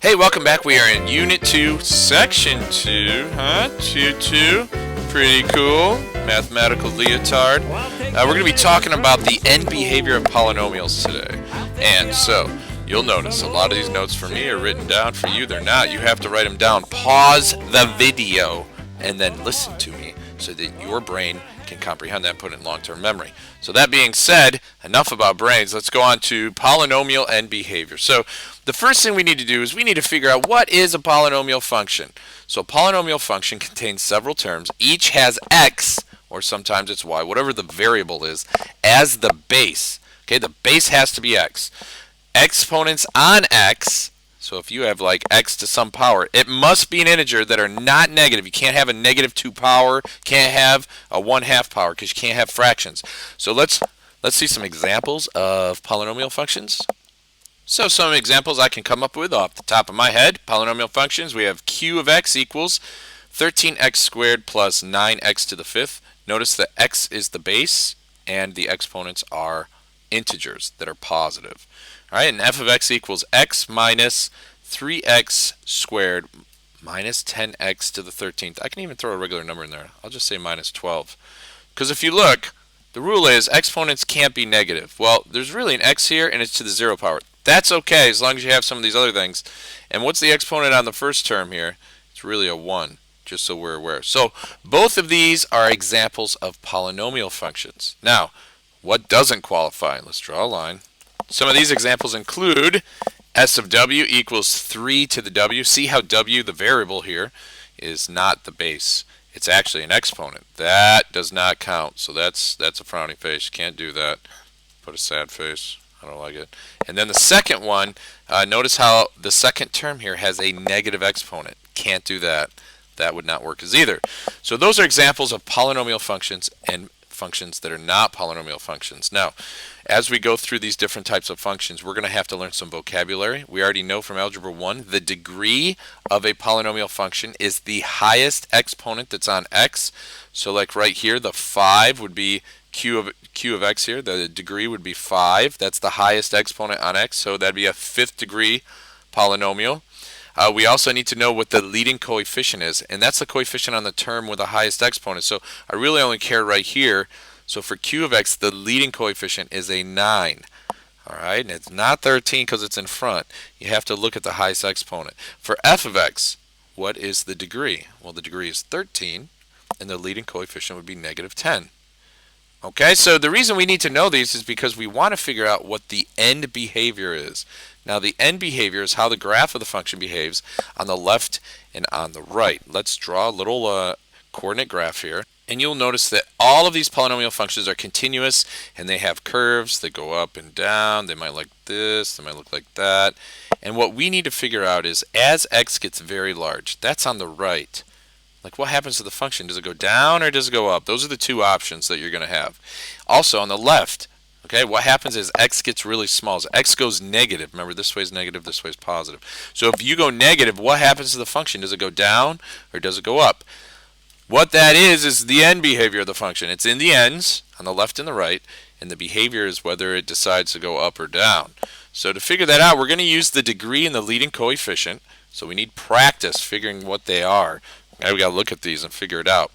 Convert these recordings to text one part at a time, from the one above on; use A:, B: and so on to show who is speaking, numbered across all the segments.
A: Hey, welcome back. We are in Unit 2, Section 2, 2-2. Pretty cool. Mathematical leotard. We're going to be talking about the end behavior of polynomials today. And so, you'll notice a lot of these notes for me are written down. For you, they're not. You have to write them down. Pause the video and then listen to me so that your brain can comprehend that and put it in long-term memory. So that being said, enough about brains. Let's go on to polynomial end behavior. So the first thing we need to do is we need to figure out what is a polynomial function. So a polynomial function contains several terms. Each has x, or sometimes it's y, whatever the variable is, as the base. Okay, the base has to be x. Exponents on x. So if you have like x to some power, it must be an integer that are not negative. You can't have a -2 power, can't have a 1/2 power because you can't have fractions. So let's see some examples of polynomial functions. So some examples I can come up with off the top of my head. Polynomial functions, we have q of x equals 13x squared plus 9x to the 5th. Notice that x is the base and the exponents are integers that are positive. All right, and f of x equals x minus 3x squared minus 10x to the 13th. I can even throw a regular number in there. I'll just say minus 12. Because if you look, the rule is exponents can't be negative. Well, there's really an x here, and it's to the 0 power. That's okay as long as you have some of these other things. And what's the exponent on the first term here? It's really a 1, just so we're aware. So both of these are examples of polynomial functions. Now, what doesn't qualify? Let's draw a line. Some of these examples include s of w equals 3 to the w. See how w, the variable here, is not the base. It's actually an exponent. That does not count. So that's a frowning face. You can't do that. Put a sad face. I don't like it. And then the second one, notice how the second term here has a negative exponent. Can't do that. That would not work as either. So those are examples of polynomial functions and functions that are not polynomial functions. Now, as we go through these different types of functions, we're going to have to learn some vocabulary. We already know from Algebra 1 the degree of a polynomial function is the highest exponent that's on x. So like right here, the 5 would be q of x here. The degree would be 5. That's the highest exponent on x, so that'd be a 5th degree polynomial. We also need to know what the leading coefficient is, and that's the coefficient on the term with the highest exponent. So I really only care right here. So for q of x, the leading coefficient is a 9. All right, and it's not 13 because it's in front. You have to look at the highest exponent. For f of x, what is the degree? Well, the degree is 13, and the leading coefficient would be -10. Okay, so the reason we need to know these is because we want to figure out what the end behavior is. Now, the end behavior is how the graph of the function behaves on the left and on the right. Let's draw a little coordinate graph here. And you'll notice that all of these polynomial functions are continuous, and they have curves that go up and down. They might look like this, they might look like that. And what we need to figure out is as x gets very large, that's on the right. Like, what happens to the function? Does it go down or does it go up? Those are the two options that you're going to have. Also, on the left, okay, what happens is x gets really small. As x goes negative, remember this way is negative, this way is positive. So if you go negative, what happens to the function? Does it go down or does it go up? What that is the end behavior of the function. It's in the ends, on the left and the right, and the behavior is whether it decides to go up or down. So to figure that out, we're going to use the degree and the leading coefficient. So we need practice figuring what they are. Now we got to look at these and figure it out.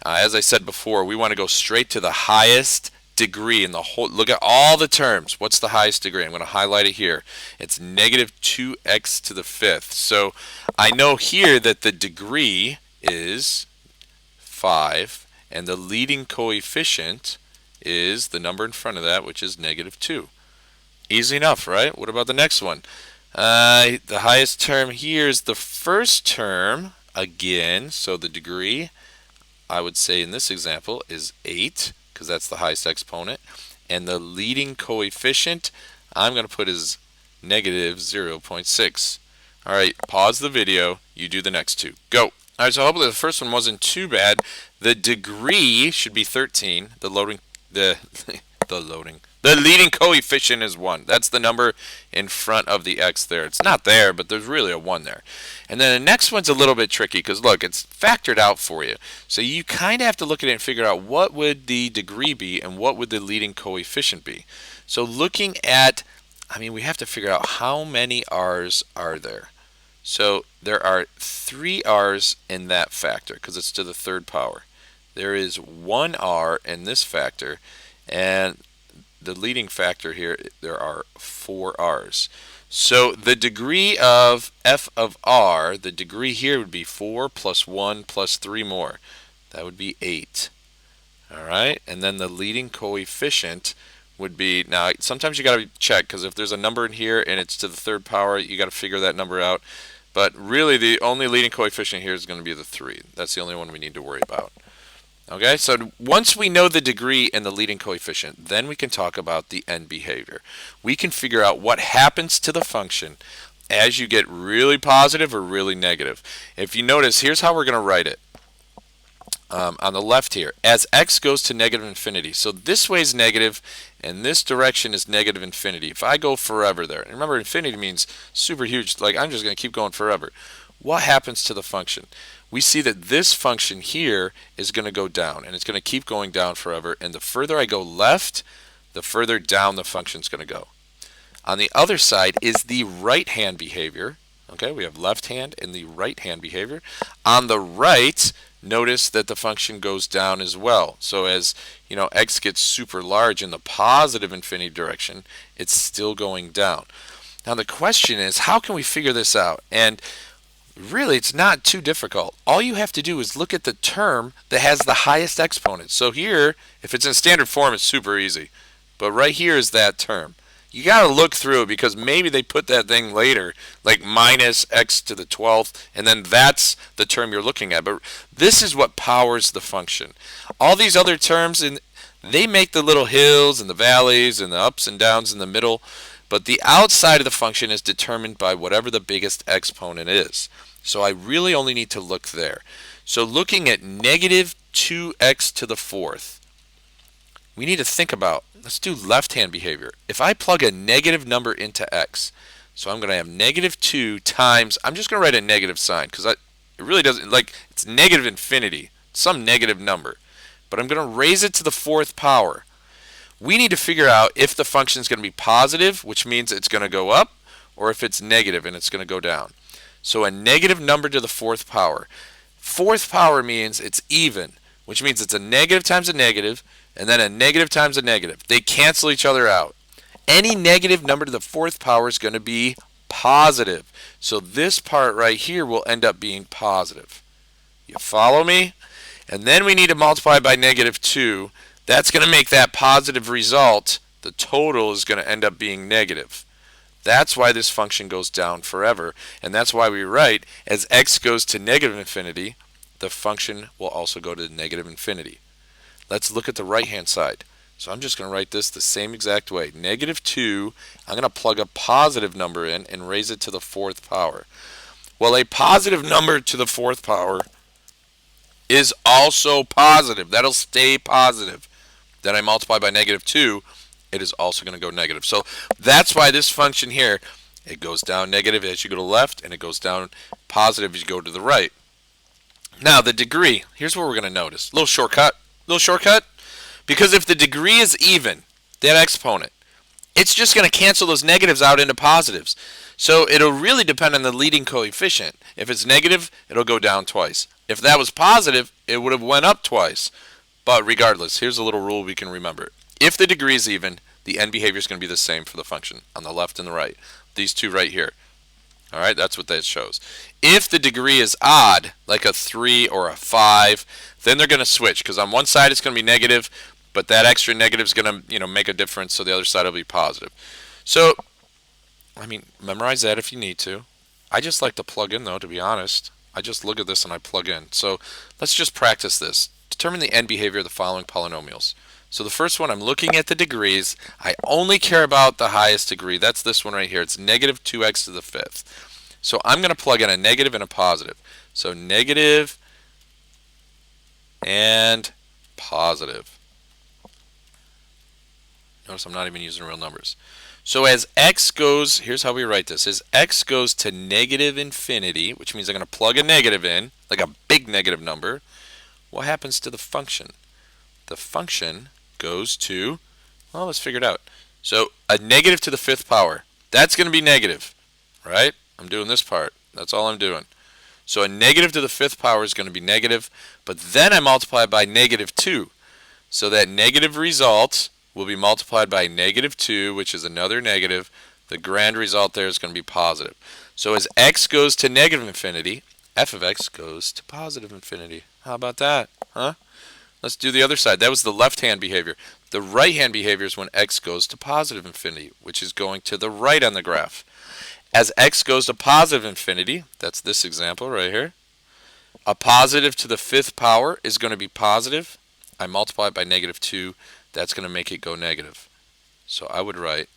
A: As I said before, we want to go straight to the highest degree in the whole. Look at all the terms. What's the highest degree? I'm going to highlight it here. It's -2x to the 5th. So I know here that the degree is 5, and the leading coefficient is the number in front of that, which is -2. Easy enough, right? What about the next one? The highest term here is the first term again, so the degree, I would say in this example, is 8, because that's the highest exponent, and the leading coefficient, I'm going to put as -0.6. All right, pause the video, you do the next two. Go! All right, so hopefully the first one wasn't too bad. The degree should be 13. The leading coefficient is 1. That's the number in front of the x there. It's not there, but there's really a 1 there. And then the next one's a little bit tricky because, look, it's factored out for you. So you kind of have to look at it and figure out what would the degree be and what would the leading coefficient be. So looking at, we have to figure out how many r's are there. So there are 3 r's in that factor because it's to the third power. There is 1 r in this factor, and the leading factor here, there are 4 r's. So the degree of f of r, the degree here would be 4 plus 1 plus 3 more. That would be 8. All right, and then the leading coefficient would be, now sometimes you got to check because if there's a number in here and it's to the third power, you got to figure that number out. But really the only leading coefficient here is going to be the 3. That's the only one we need to worry about. Okay, so once we know the degree and the leading coefficient, then we can talk about the end behavior. We can figure out what happens to the function as you get really positive or really negative. If you notice, here's how we're going to write it. On the left here, as x goes to negative infinity. So this way is negative, and this direction is negative infinity. If I go forever there, and remember infinity means super huge, like I'm just going to keep going forever. What happens to the function? We see that this function here is going to go down, and it's going to keep going down forever, and the further I go left, the further down the function is going to go. On the other side is the right hand behavior. Okay, we have left hand and the right hand behavior. On the right, notice that the function goes down as well. So as x gets super large in the positive infinity direction, it's still going down. Now the question is, how can we figure this out? And really, it's not too difficult. All you have to do is look at the term that has the highest exponent. So here, if it's in standard form, it's super easy. But right here is that term. You got to look through it because maybe they put that thing later, like minus x to the 12th, and then that's the term you're looking at. But this is what powers the function. All these other terms, they make the little hills and the valleys and the ups and downs in the middle, but the outside of the function is determined by whatever the biggest exponent is. So I really only need to look there. So looking at negative 2x to the 4th, we need to think about, let's do left-hand behavior. If I plug a negative number into x, so I'm going to have negative 2 times, I'm just going to write a negative sign because it really doesn't, like, it's negative infinity, some negative number. But I'm going to raise it to the 4th power. We need to figure out if the function is going to be positive, which means it's going to go up, or if it's negative and it's going to go down. So a negative number to the 4th power. 4th power means it's even, which means it's a negative times a negative, and then a negative times a negative. They cancel each other out. Any negative number to the 4th power is going to be positive. So this part right here will end up being positive. You follow me? And then we need to multiply by negative 2. That's going to make that positive result. The total is going to end up being negative. That's why this function goes down forever. And that's why we write, as x goes to negative infinity, the function will also go to negative infinity. Let's look at the right-hand side. So I'm just going to write this the same exact way. Negative 2, I'm going to plug a positive number in and raise it to the 4th power. Well, a positive number to the 4th power is also positive. That'll stay positive. Then I multiply by negative 2, it is also going to go negative. So that's why this function here, it goes down negative as you go to the left, and it goes down positive as you go to the right. Now the degree, here's what we're going to notice. Little shortcut. Because if the degree is even, that exponent, it's just going to cancel those negatives out into positives. So it'll really depend on the leading coefficient. If it's negative, it'll go down twice. If that was positive, it would have went up twice. But regardless, here's a little rule we can remember. If the degree is even, the end behavior is going to be the same for the function on the left and the right. These two right here. All right, that's what that shows. If the degree is odd, like a 3 or a 5, then they're going to switch because on one side it's going to be negative, but that extra negative is going to, make a difference, so the other side will be positive. So, memorize that if you need to. I just like to plug in, though, to be honest. I just look at this and I plug in. So let's just practice this. Determine the end behavior of the following polynomials. So the first one, I'm looking at the degrees. I only care about the highest degree. That's this one right here. It's negative 2x to the 5th. So I'm going to plug in a negative and a positive. So negative and positive. Notice I'm not even using real numbers. So as x goes, here's how we write this. As x goes to negative infinity, which means I'm going to plug a negative in, like a big negative number, what happens to the function? The function goes to, well, let's figure it out. So a negative to the 5th power, that's going to be negative, right? I'm doing this part. That's all I'm doing. So a negative to the fifth power is going to be negative, but then I multiply by negative 2. So that negative result will be multiplied by negative 2, which is another negative. The grand result there is going to be positive. So as x goes to negative infinity, f of x goes to positive infinity. How about that? Huh? Let's do the other side. That was the left-hand behavior. The right-hand behavior is when x goes to positive infinity, which is going to the right on the graph. As x goes to positive infinity, that's this example right here, a positive to the fifth power is going to be positive. I multiply it by negative 2. That's going to make it go negative. So I would write,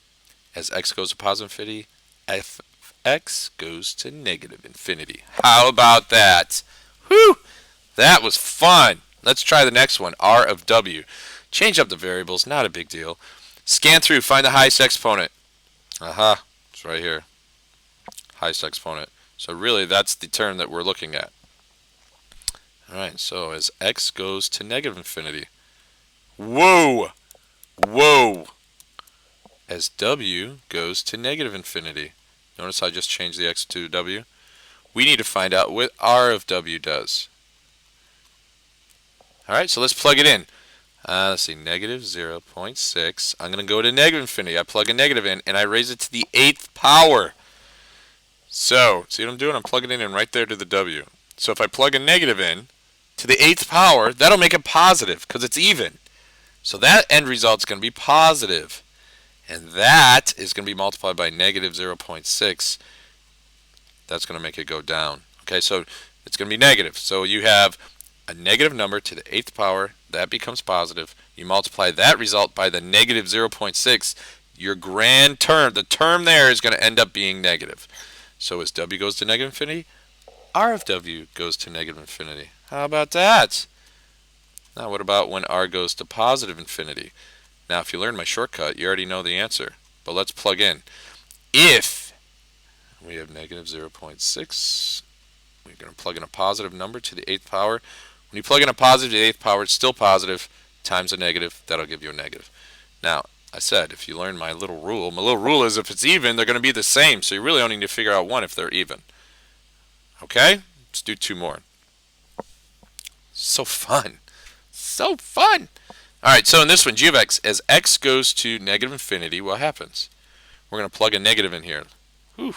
A: as x goes to positive infinity, f of x goes to negative infinity. How about that? Whew! That was fun. Let's try the next one, r of w. Change up the variables, not a big deal. Scan through, find the highest exponent. Aha, it's right here. Highest exponent. So really, that's the term that we're looking at. Alright, so as x goes to negative infinity. Whoa! Whoa! As w goes to negative infinity. Notice I just changed the x to w. We need to find out what r of w does. Alright, so let's plug it in. Let's see, negative 0.6. I'm going to go to negative infinity. I plug a negative in, and I raise it to the 8th power. So, see what I'm doing? I'm plugging it in right there to the w. So if I plug a negative in to the 8th power, that'll make it positive, because it's even. So that end result is going to be positive. And that is going to be multiplied by negative 0.6. That's going to make it go down. Okay, so it's going to be negative. So you have a negative number to the 8th power. That becomes positive. You multiply that result by the negative 0.6. Your grand term, the term there, is going to end up being negative. So as w goes to negative infinity, r of w goes to negative infinity. How about that? Now what about when r goes to positive infinity? Now if you learn my shortcut, you already know the answer. But let's plug in. If we have negative 0.6, we're going to plug in a positive number to the 8th power. When you plug in a positive to the 8th power, it's still positive, times a negative. That'll give you a negative. Now, I said, if you learn my little rule is if it's even, they're going to be the same. So you really only need to figure out one if they're even. Okay? Let's do 2 more. So fun. So fun. Alright, so in this one, g of x, as x goes to negative infinity, what happens? We're going to plug a negative in here. Whew.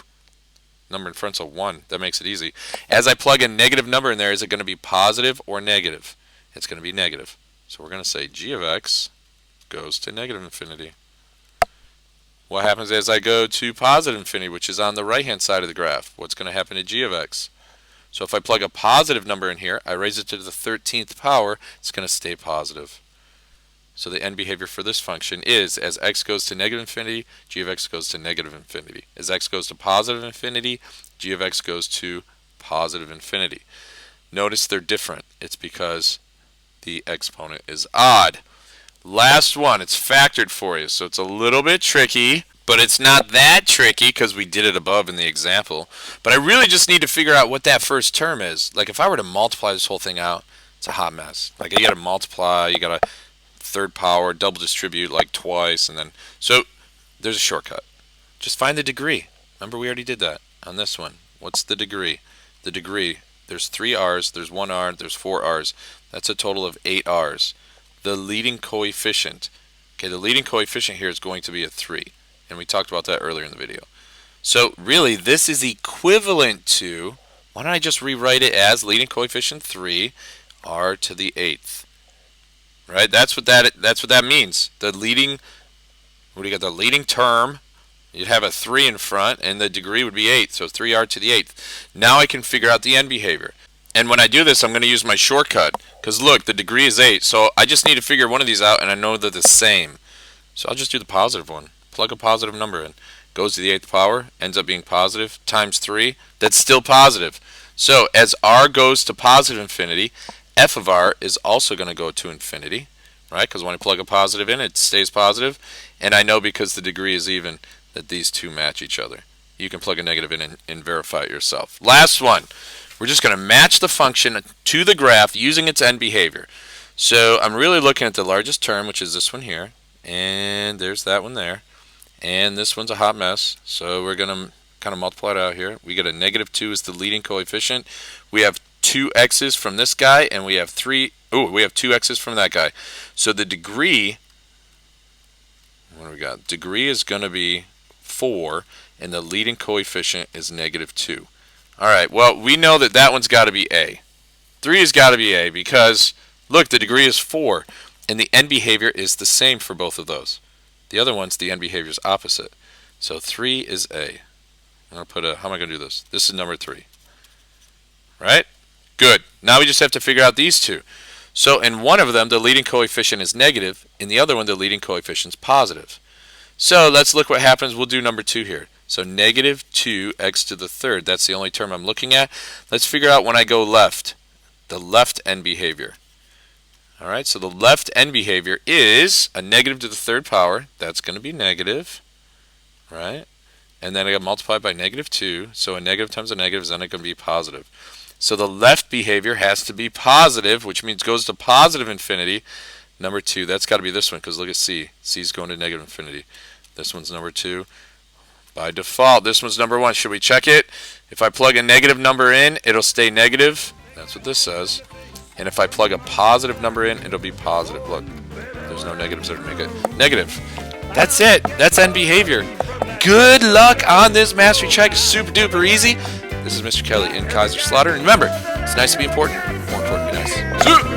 A: Number in front's a 1. That makes it easy. As I plug a negative number in there, is it going to be positive or negative? It's going to be negative. So we're going to say g of x goes to negative infinity. What happens as I go to positive infinity, which is on the right-hand side of the graph? What's going to happen to g of x? So if I plug a positive number in here, I raise it to the 13th power, it's going to stay positive. So the end behavior for this function is, as x goes to negative infinity, g of x goes to negative infinity. As x goes to positive infinity, g of x goes to positive infinity. Notice they're different. It's because the exponent is odd. Last one, it's factored for you, so it's a little bit tricky, but it's not that tricky because we did it above in the example. But I really just need to figure out what that first term is. Like if I were to multiply this whole thing out, it's a hot mess. Like you got to multiply, you got to third power, double distribute like twice, and then, so there's a shortcut. Just find the degree. Remember we already did that on this one. What's the degree? The degree, there's 3 r's, there's 1 r, there's 4 r's. That's a total of 8 r's. The leading coefficient, okay, the leading coefficient here is going to be a 3, and we talked about that earlier in the video. So really this is equivalent to, why don't I just rewrite it as leading coefficient 3 r to the 8th. Right? That's what that means. The leading, what do you got? The leading term, you'd have a 3 in front, and the degree would be 8. So 3r to the 8th. Now I can figure out the end behavior. And when I do this, I'm going to use my shortcut. Because look, the degree is 8. So I just need to figure one of these out, and I know they're the same. So I'll just do the positive one. Plug a positive number in. Goes to the 8th power, ends up being positive, times 3. That's still positive. So as r goes to positive infinity, f of r is also going to go to infinity, right? Because when I plug a positive in, it stays positive. And I know because the degree is even that these two match each other. You can plug a negative in and verify it yourself. Last one. We're just going to match the function to the graph using its end behavior. So I'm really looking at the largest term, which is this one here. And there's that one there. And this one's a hot mess. So we're going to kind of multiply it out here. We get a negative 2 as the leading coefficient. We have 2 x's from this guy, and we have 2 x's from that guy. So the degree, what do we got? Degree is going to be 4, and the leading coefficient is negative 2. All right, well, we know that that one's got to be A. 3 has got to be A because, look, the degree is 4, and the end behavior is the same for both of those. The other one's the end behavior is opposite. So 3 is A. I'm going to put how am I going to do this? This is number 3. Right? Good. Now we just have to figure out these two. So in one of them, the leading coefficient is negative. In the other one, the leading coefficient is positive. So let's look what happens. We'll do number 2 here. So negative 2x to the third. That's the only term I'm looking at. Let's figure out when I go left, the left end behavior. All right, so the left end behavior is a negative to the third power. That's going to be negative, right? And then I got multiplied by negative 2. So a negative times a negative is then going to be positive. So the left behavior has to be positive, which means goes to positive infinity. Number 2, that's got to be this one because look at C. C is going to negative infinity. This one's number 2. By default, this one's number 1. Should we check it? If I plug a negative number in, it'll stay negative. That's what this says. And if I plug a positive number in, it'll be positive. Look, there's no negatives there to make it negative. That's it. That's end behavior. Good luck on this mastery check. Super duper easy. This is Mr. Kelly in Kaiser Slaughter. And remember, it's nice to be important. More important to be nice.